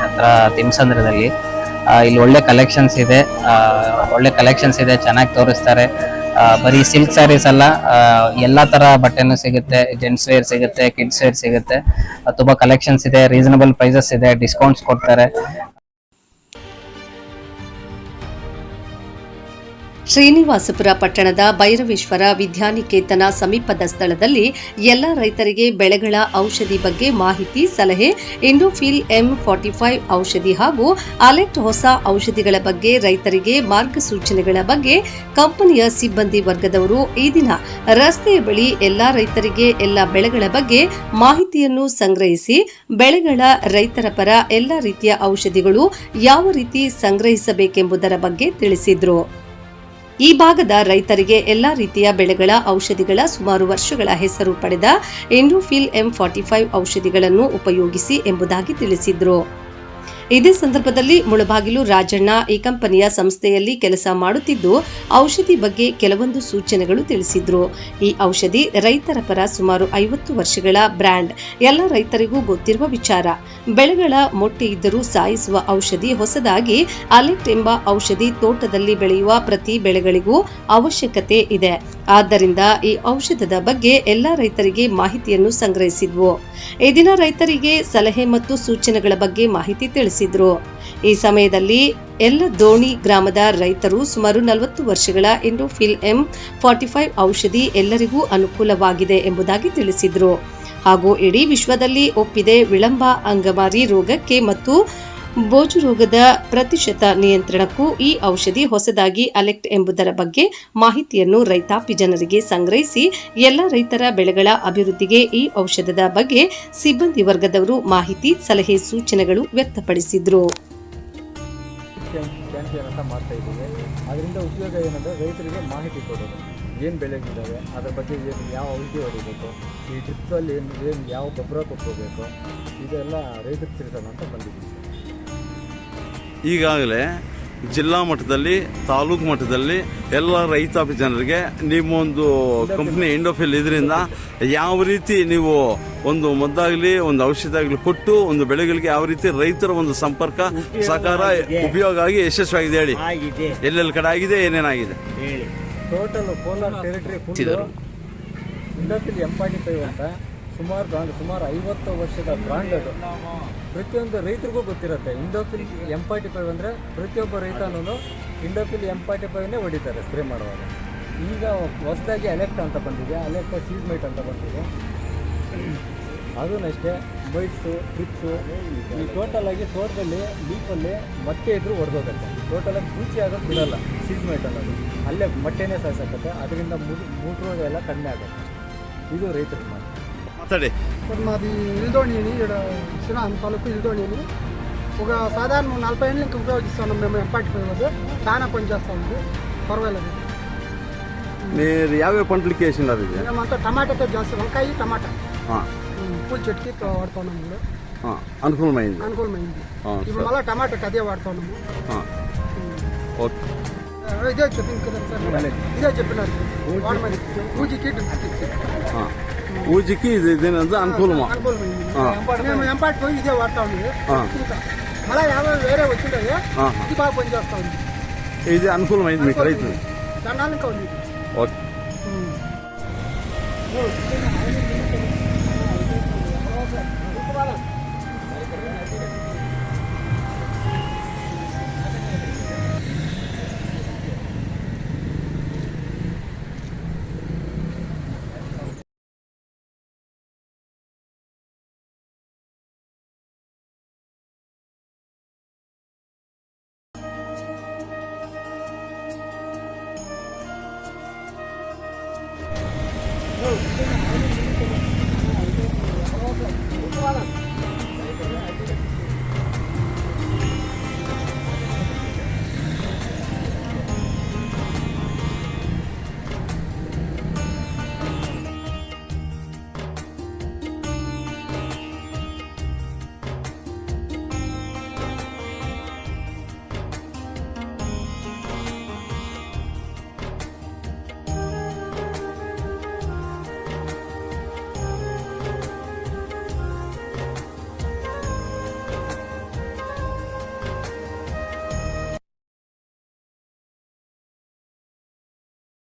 ಹತ್ರ ತಿಮ್ಸಂದ್ರದಲ್ಲಿ. ಇಲ್ಲಿ ಒಳ್ಳೆ ಕಲೆಕ್ಷನ್ಸ್ ಇದೆ, ಚೆನ್ನಾಗಿ ತೋರಿಸ್ತಾರೆ. ಬರೀ ಸಿಲ್ಕ್ ಸ್ಯಾರೀಸ್ ಅಲ್ಲ, ಎಲ್ಲಾ ತರ ಬಟ್ಟೆನೂ ಸಿಗುತ್ತೆ. ಜೆಂಟ್ಸ್ ವೇರ್ ಸಿಗುತ್ತೆ, ಕಿಡ್ಸ್ ವೇರ್ ಸಿಗುತ್ತೆ. ತುಂಬಾ ಕಲೆಕ್ಷನ್ಸ್ ಇದೆ, ರೀಸನಬಲ್ ಪ್ರೈಸಸ್ ಇದೆ, ಡಿಸ್ಕೌಂಟ್ಸ್ ಕೊಡ್ತಾರೆ. ಶ್ರೀನಿವಾಸಪುರ ಪಟ್ಟಣದ ಭೈರವೇಶ್ವರ ವಿದ್ಯಾನಿಕೇತನ ಸಮೀಪದ ಸ್ಥಳದಲ್ಲಿ ಎಲ್ಲ ರೈತರಿಗೆ ಬೆಳೆಗಳ ಔಷಧಿ ಬಗ್ಗೆ ಮಾಹಿತಿ, ಸಲಹೆ, ಇಂಡೋಫಿಲ್ M45 ಔಷಧಿ ಹಾಗೂ ಅಲೆಕ್ಟ್ ಹೊಸ ಔಷಧಿಗಳ ಬಗ್ಗೆ ರೈತರಿಗೆ ಮಾರ್ಗಸೂಚನೆಗಳ ಬಗ್ಗೆ ಕಂಪನಿಯ ಸಿಬ್ಬಂದಿ ವರ್ಗದವರು ಈ ದಿನ ರಸ್ತೆಯ ಬಳಿ ಎಲ್ಲ ರೈತರಿಗೆ ಎಲ್ಲ ಬೆಳೆಗಳ ಬಗ್ಗೆ ಮಾಹಿತಿಯನ್ನು ಸಂಗ್ರಹಿಸಿ ಬೆಳೆಗಳ ರೈತರ ಪರ ಎಲ್ಲ ರೀತಿಯ ಔಷಧಿಗಳು ಯಾವ ರೀತಿ ಸಂಗ್ರಹಿಸಬೇಕೆಂಬುದರ ಬಗ್ಗೆ ತಿಳಿಸಿದರು. ಈ ಭಾಗದ ರೈತರಿಗೆ ಎಲ್ಲಾ ರೀತಿಯ ಬೆಳೆಗಳ ಔಷಧಿಗಳ ಸುಮಾರು ವರ್ಷಗಳ ಹೆಸರು ಪಡೆದ ಇಂಡೋಫಿಲ್ M45 ಔಷಧಿಗಳನ್ನು ಉಪಯೋಗಿಸಿ ಎಂಬುದಾಗಿ ತಿಳಿಸಿದರು. ಇದೇ ಸಂದರ್ಭದಲ್ಲಿ ಮುಳಬಾಗಿಲು ರಾಜಣ್ಣ ಈ ಕಂಪನಿಯ ಸಂಸ್ಥೆಯಲ್ಲಿ ಕೆಲಸ ಮಾಡುತ್ತಿದ್ದು ಔಷಧಿ ಬಗ್ಗೆ ಕೆಲವೊಂದು ಸೂಚನೆಗಳು ತಿಳಿಸಿದ್ರು. ಈ ಔಷಧಿ ರೈತರ ಪರ ಸುಮಾರು 50 ವರ್ಷಗಳ ಬ್ರ್ಯಾಂಡ್, ಎಲ್ಲ ರೈತರಿಗೂ ಗೊತ್ತಿರುವ ವಿಚಾರ. ಬೆಳೆಗಳ ಮೊಟ್ಟೆ ಇದ್ದರೂ ಸಾಯಿಸುವ ಔಷಧಿ. ಹೊಸದಾಗಿ ಅಲೆಕ್ಟ್ ಎಂಬ ಔಷಧಿ ತೋಟದಲ್ಲಿ ಬೆಳೆಯುವ ಪ್ರತಿ ಬೆಳೆಗಳಿಗೂ ಅವಶ್ಯಕತೆ ಇದೆ. ಆದ್ದರಿಂದ ಈ ಔಷಧದ ಬಗ್ಗೆ ಎಲ್ಲ ರೈತರಿಗೆ ಮಾಹಿತಿಯನ್ನು ಸಂಗ್ರಹಿಸಿದ್ವು. ಈ ದಿನ ರೈತರಿಗೆ ಸಲಹೆ ಮತ್ತು ಸೂಚನೆಗಳ ಬಗ್ಗೆ ಮಾಹಿತಿ ತಿಳಿಸಿದ್ರು. ಈ ಸಮಯದಲ್ಲಿ ಎಲ್ಲ ದೋಣಿ ಗ್ರಾಮದ ರೈತರು ಸುಮಾರು 40 ವರ್ಷಗಳ ಇಂಡೋಫಿಲ್ M45 ಔಷಧಿ ಎಲ್ಲರಿಗೂ ಅನುಕೂಲವಾಗಿದೆ ಎಂಬುದಾಗಿ ತಿಳಿಸಿದ್ರು. ಹಾಗೂ ಇಡೀ ವಿಶ್ವದಲ್ಲಿ ಒಪ್ಪಿದೆ. ವಿಳಂಬ ಅಂಗಮಾರಿ ರೋಗಕ್ಕೆ ಮತ್ತು ಬೋಜು ರೋಗದ ಪ್ರತಿಶತ ನಿಯಂತ್ರಣಕ್ಕೂ ಈ ಔಷಧಿ. ಹೊಸದಾಗಿ ಅಲೆಕ್ಟ್ ಎಂಬುದರ ಬಗ್ಗೆ ಮಾಹಿತಿಯನ್ನು ರೈತಾಪಿ ಜನರಿಗೆ ಸಂಗ್ರಹಿಸಿ ಎಲ್ಲ ರೈತರ ಬೆಳೆಗಳ ಅಭಿವೃದ್ಧಿಗೆ ಈ ಔಷಧದ ಬಗ್ಗೆ ಸಿಬ್ಬಂದಿ ವರ್ಗದವರು ಮಾಹಿತಿ, ಸಲಹೆ, ಸೂಚನೆಗಳು ವ್ಯಕ್ತಪಡಿಸಿದ್ರು. ಅದರಿಂದ ಉಪಯೋಗ ಏನಂದರೆ ರೈತರಿಗೆ ಮಾಹಿತಿ ಕೊಡೋದು, ಏನು ಬೆಳೆಗಿದ್ದಾವೆ, ಅದರ ಬಗ್ಗೆ ಏನು ಯಾವ ಔಷಧಿ ಹೊಡಿಬೇಕು, ಈ ಡ್ರಿಪ್ಪಲ್ಲಿ ಏನು ಯಾವ ಗೊಬ್ಬರ ಕೊಟ್ಕೋಬೇಕು, ಇದೆಲ್ಲ ರೈತರಿಗೆ ತಿಳಿಸೋಣ ಅಂತ ಬಂದಿದ್ದೀವಿ. ಈಗಾಗಲೇ ಜಿಲ್ಲಾ ಮಟ್ಟದಲ್ಲಿ, ತಾಲೂಕು ಮಟ್ಟದಲ್ಲಿ ಎಲ್ಲ ರೈತಾಪಿ ಜನರಿಗೆ ನಿಮ್ಮೊಂದು ಕಂಪ್ನಿ ಇಂಡೋಫಿಲ್ ಇದರಿಂದ ಯಾವ ರೀತಿ ನೀವು ಒಂದು ಮದ್ದಾಗಲಿ ಒಂದು ಔಷಧಿ ಆಗಲಿ ಕೊಟ್ಟು ಒಂದು ಬೆಳೆಗಳಿಗೆ ಯಾವ ರೀತಿ ರೈತರ ಒಂದು ಸಂಪರ್ಕ ಸಹಕಾರ ಉಪಯೋಗ ಆಗಿ ಯಶಸ್ವಿಯಾಗಿದೆ ಹೇಳಿ. ಎಲ್ಲೆಲ್ಲಿ ಕಡೆ ಆಗಿದೆ, ಏನೇನಾಗಿದೆ? Total Kolar territory full Indofil M45 ಅಂತ ಸುಮಾರು 50 ವರ್ಷದ ಬ್ರಾಂಡ್. ಅದು ಪ್ರತಿಯೊಂದು ರೈತರಿಗೂ ಗೊತ್ತಿರುತ್ತೆ. ಇಂಡೋಫಿಲ್ M45 ಅಂದರೆ ಪ್ರತಿಯೊಬ್ಬ ರೈತನೂ ಇಂಡೋಫಿಲ್ M45ನೇ ಹೊಡಿತಾರೆ ಸ್ಪ್ರೇ ಮಾಡುವಾಗ. ಈಗ ಹೊಸದಾಗಿ ಅಲೆಕ್ಟ್ ಅಂತ ಬಂದಿದೆ, ಅಲೆಕ್ಟ್ ಸೀಸ್ಮೈಟ್ ಅಂತ ಬಂದಿದೆ. ಅದೂ ಅಷ್ಟೇ ಬೈಟ್ಸು, ಟ್ರಿಪ್ಸು, ಈ ಟೋಟಲಾಗಿ ತೋಟದಲ್ಲಿ ಲೀಫಲ್ಲಿ ಮೊಟ್ಟೆ ಇದ್ರೂ ಹೊಡೆದೋಗುತ್ತೆ. ಟೋಟಲಾಗಿ ಪೂಚಿ ಆಗೋದು ಬಿಡಲ್ಲ ಸೀಸ್ಮೈಟ್ ಅನ್ನೋದು. ಅಲ್ಲೇ ಮೊಟ್ಟೆನೇ ಸಾಯಿಸಕತ್ತೆ. ಅದರಿಂದ ಮೂತ್ರ ರೋಗ ಎಲ್ಲ ಕಡಿಮೆ ಆಗುತ್ತೆ. ಇದು ರೈತರಿಗೆ ಮಾಡಿ మాది ఇల్దోణి అని ఇక్కడ శ్రీరామ్ తాలూకు ఇల్దోణి అని ఒక సాధారణ 40 ఏళ్ళ నుంచి ఉపయోగిస్తున్నాం మేము. M45 చాలా పనిచేస్తూ ఉంది, పర్వాలేదు. మీరు యాభై పంటలకి వేసినారు? మేమంతా టమాటాతో జాస్తి, వంకాయ, టమాటా, పూల చెట్టుకి వాడుతున్నాము. అనుకూలమైంది. ఇప్పుడు మళ్ళీ టమాటాకి అదే వాడుతున్నాము. ఇదే చెప్పింది కదా సార్, ఇదే చెప్పినారు పూజకి పూజకి ఇదేనంత అనుకూలమా? మేము M45 ఇదే వాడుతా ఉంది. మళ్ళీ 50 వేరే వచ్చిండే, ఇది బాగా పనిచేస్తా ఉంది. ఇది అనుకూలమైంది మీకు రైతు? దానికి ఉంది. ఓకే.